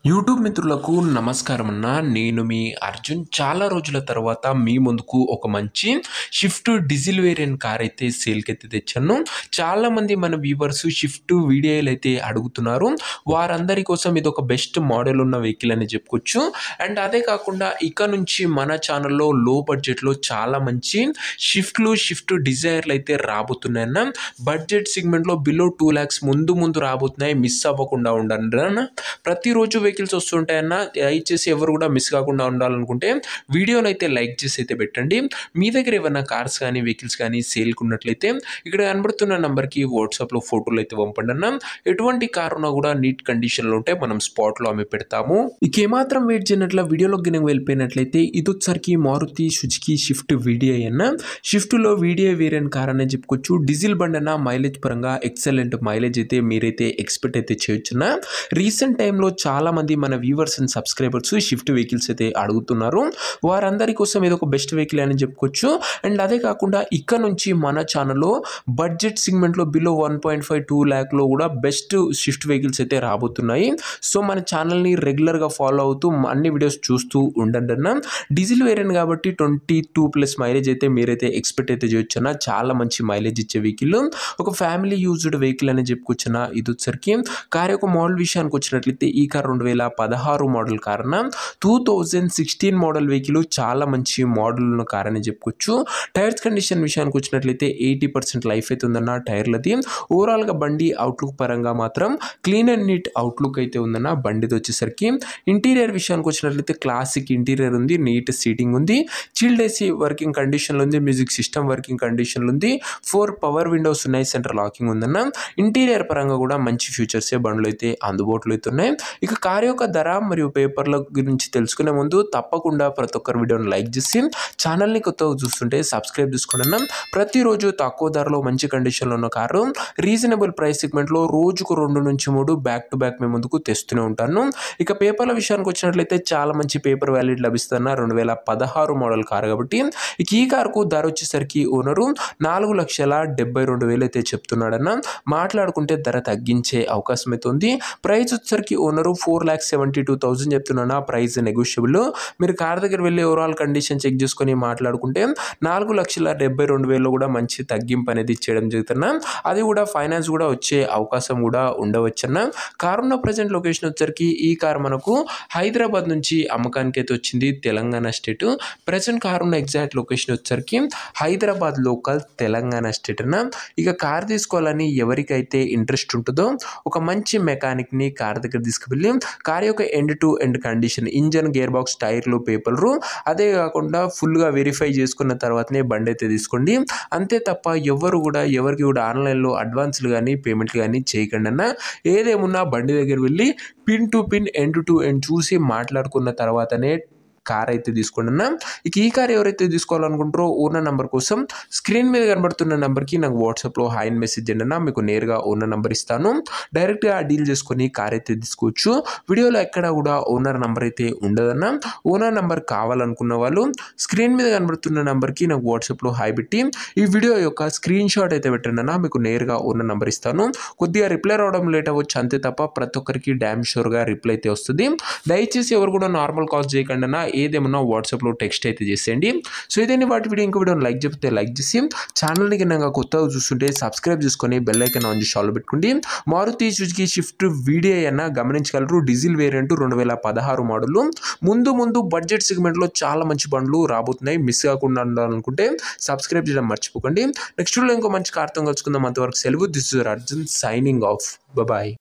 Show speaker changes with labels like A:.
A: YouTube మిత్రులకు నమస్కారం అన్న. నేను మీ అర్జున్. చాలా రోజుల తర్వాత మీ ముందుకు ఒక మంచి షిఫ్ట్ డీజిల్ వేరియంట్ కార్ అయితే సేల్కి అయితే తెచ్చాను. చాలామంది మన వ్యూవర్స్ షిఫ్ట్ వీడియోలు అయితే అడుగుతున్నారు. వారందరి కోసం ఇది ఒక బెస్ట్ మోడల్ ఉన్న వెహికల్ అని చెప్పుకోవచ్చు. అండ్ అదే కాకుండా ఇక నుంచి మన ఛానల్లో లో బడ్జెట్లో చాలా మంచి షిఫ్ట్ డిజైర్లు అయితే రాబోతున్నాయన్న. బడ్జెట్ సెగ్మెంట్లో బిలో 2 lakhs ముందు రాబోతున్నాయి. మిస్ అవ్వకుండా ఉండండి అన్న. ప్రతిరోజు వెహికల్స్ వస్తుంటాయన్న. దయచేసి ఎవరు కూడా మిస్ కాకుండా ఉండాలనుకుంటే వీడియోని అయితే లైక్ చేసి అయితే పెట్టండి. మీ దగ్గర ఏమైనా కార్స్ కానీ వెహికల్స్ కానీ సేల్కి ఉన్నట్లయితే ఇక్కడ కనబడుతున్న నెంబర్కి వాట్సాప్లో ఫోటోలు అయితే పంపండి అన్న. ఎటువంటి కార్ ఉన్నా కూడా నీట్ కండిషన్లో ఉంటే మనం స్పాట్లో అమ్మి పెడతాము. ఇక ఏమాత్రం వెయిట్ చేయనట్ల వీడియోలోకి గినక వెళ్ళిపోయినట్లయితే ఇది వచ్చరికి మారుతి సుజుకి షిఫ్ట్ వీడియో అన్న. షిఫ్ట్లో వీడియో వేరియంట్ కార్ అనేది చెప్పుకోవచ్చు. డీజిల్ బండి అన్న. మైలేజ్ పరంగా ఎక్సలెంట్ మైలేజ్ అయితే మీరైతే ఎక్స్పెక్ట్ అయితే చేయొచ్చున్న. రీసెంట్ టైంలో చాలా మంది మన viewers and subscribers shift vehicles అయితే అడుగుతున్నారు. వారందరి కోసం ఇది ఒక బెస్ట్ వెహికల్ అని చెప్పుకోవచ్చు. అండ్ అదే కాకుండా ఇక్కడ నుంచి మన ఛానల్లో బడ్జెట్ సెగ్మెంట్లో బిలో 1.5-2 lakh కూడా బెస్ట్ షిఫ్ట్ వెహికల్స్ అయితే రాబోతున్నాయి. సో మన ఛానల్ని రెగ్యులర్గా ఫాలో అవుతూ అన్ని వీడియోస్ చూస్తూ ఉండండి అన్న. డీజిల్ వేరియంట్ కాబట్టి 22+ మైలేజ్ అయితే మీరైతే ఎక్స్పెక్ట్ అయితే చేయొచ్చు అన్న. చాలా మంచి మైలేజ్ ఇచ్చే వెహికల్. ఒక ఫ్యామిలీ యూజ్డ్ వెహికల్ అని చెప్పుకోవచ్చు అన్న. ఇది వచ్చరికి కార్ యొక్క మోడల్ విషయానికి వచ్చినట్లయితే ఈ కార్ 2016 మోడల్ కార్ అన్న. 2016 మోడల్ వెహికల్. చాలా మంచి మోడల్ ఉన్న కార్ అని చెప్పుకోవచ్చు. టైర్స్ కండిషన్ విషయానికి వచ్చినట్లయితే 80% లైఫ్ అయితే ఉందన్న టైర్లది. ఓవరాల్గా బండి అవుట్లుక్ పరంగా మాత్రం క్లీన్ అండ్ నీట్ అవుట్లుక్ అయితే ఉందన్న బండిది వచ్చేసరికి. ఇంటీరియర్ విషయానికి వచ్చినట్లయితే క్లాసిక్ ఇంటీరియర్ ఉంది. నీట్ సీటింగ్ ఉంది. చిల్డ్ ఏసీ వర్కింగ్ కండిషన్లో ఉంది. మ్యూజిక్ సిస్టమ్ వర్కింగ్ కండిషన్లో ఉంది. 4 పవర్ విండోస్ ఉన్నాయి. సెంట్రల్ లాకింగ్ ఉందన్న. ఇంటీరియర్ పరంగా కూడా మంచి ఫీచర్సే బండ్లు అయితే అందుబాటులో అయితే ఉన్నాయి. ఇక కార్ యొక్క ధర మరియు పేపర్ల గురించి తెలుసుకునే ముందు తప్పకుండా ప్రతి ఒక్కరు వీడియోని లైక్ చేసి ఛానల్ని కొత్తగా చూస్తుంటే సబ్స్క్రైబ్ చేసుకోండి అన్న. ప్రతిరోజు తక్కువ ధరలో మంచి కండిషన్లో ఉన్న కారు రీజనబుల్ ప్రైస్ సెగ్మెంట్లో రోజుకు 2 నుంచి 3 బ్యాక్ టు బ్యాక్ మేము ముందుకు తెస్తూనే ఉంటాను. ఇక పేపర్ల విషయానికి వచ్చినట్లయితే చాలా మంచి పేపర్ వ్యాలిడ్ లభిస్తున్న 2016 మోడల్ కారు కాబట్టి ఇక ఈ కారుకు ధర వచ్చేసరికి ఓనరు 4,72,000 అయితే చెప్తున్నాడన్న. మాట్లాడుకుంటే ధర తగ్గించే అవకాశం అయితే ఉంది. ప్రైస్ వచ్చేసరికి ఓనరు 4,72,000 చెప్తున్నా. Price negotiable. మీరు కార్ దగ్గర వెళ్ళి ఓవరాల్ కండిషన్ చెక్ చేసుకొని మాట్లాడుకుంటే 4,72,000 కూడా మంచి తగ్గింపు అనేది చేయడం జరుగుతున్నా. అది కూడా ఫైనాన్స్ కూడా వచ్చే అవకాశం కూడా ఉండవచ్చన్న. కార్ ఉన్న ప్రజెంట్ లొకేషన్ వచ్చేసరికి ఈ కార్ మనకు హైదరాబాద్ నుంచి అమ్మకానికి అయితే వచ్చింది. తెలంగాణ స్టేట్. ప్రజెంట్ కార్ ఉన్న ఎగ్జాక్ట్ లొకేషన్ వచ్చేసరికి హైదరాబాద్ లోకల్ తెలంగాణ స్టేట్ అన్న. ఇక కార్ తీసుకోవాలని ఎవరికైతే ఇంట్రెస్ట్ ఉంటుందో ఒక మంచి మెకానిక్ని కార్ దగ్గర తీసుకువెళ్ళి కార్ యొక్క end to end condition engine gear box టైర్లు పేపర్లు అదే కాకుండా ఫుల్గా వెరిఫై చేసుకున్న తర్వాతనే బండి అయితే తీసుకోండి. అంతే తప్ప ఎవరికి కూడా ఆన్లైన్లో అడ్వాన్స్లు కానీ పేమెంట్లు కానీ చేయకండి అన్న. ఏదేమున్నా బండి దగ్గర వెళ్ళి pin to pin end to end చూసి మాట్లాడుకున్న తర్వాతనే కార్ అయితే తీసుకోండి అన్న. ఇక ఈ కార్ ఎవరైతే తీసుకోవాలనుకుంటారో ఓనర్ నెంబర్ కోసం స్క్రీన్ మీద కనబడుతున్న నెంబర్కి నాకు వాట్సాప్లో హాయ్ అని మెసేజ్ చేయండి అన్న. మీకు నేరుగా ఓనర్ నెంబర్ ఇస్తాను. డైరెక్ట్గా డీల్ చేసుకొని కార్ అయితే తీసుకోవచ్చు. వీడియోలో ఎక్కడ కూడా ఓనర్ నెంబర్ అయితే ఉండదన్న. ఓనర్ నెంబర్ కావాలనుకున్న వాళ్ళు స్క్రీన్ మీద కనబడుతున్న నెంబర్కి నాకు వాట్సాప్లో హాయ్ పెట్టి ఈ వీడియో యొక్క స్క్రీన్ షాట్ అయితే పెట్టండి అన్న. మీకు నేరుగా ఓనర్ నెంబర్ ఇస్తాను. కొద్దిగా రిప్లై రావడం లేట్ అవ్వచ్చు అంతే తప్ప ప్రతి ఒక్కరికి డ్యామ్ షూర్గా రిప్లై అయితే వస్తుంది. దయచేసి ఎవరు కూడా నార్మల్ కాల్స్ చేయకండి అన్న. ఏదేమన్నా వాట్సాప్లో టెక్స్ట్ అయితే చేసేయండి. సో ఇదేంటి వాటి వీడియో ఇంకో వీడియోని లైక్ చెప్తే లైక్ చేసి ఛానల్ని కింద కొత్తగా చూస్తుంటే సబ్స్క్రైబ్ చేసుకొని బెల్ ఐకాన్ ఆన్ చేసి ఆల్ పెట్టుకోండి. మారుతి సుజుకి షిఫ్ట్ వీడియో అన్న గమనించగలరు. Diesel variant 2016 model. ముందు బడ్జెట్ సెగ్మెంట్లో చాలా మంచి బండ్లు రాబోతున్నాయి. మిస్ కాకుండా ఉండాలనుకుంటే సబ్స్క్రైబ్ చేయడం మర్చిపోకండి. నెక్స్ట్ వీడియోలో ఇంకో మంచి కార్తో కలుసుకుందాం. అంతవరకు సెలవు. This is Arjun signing off. Bye.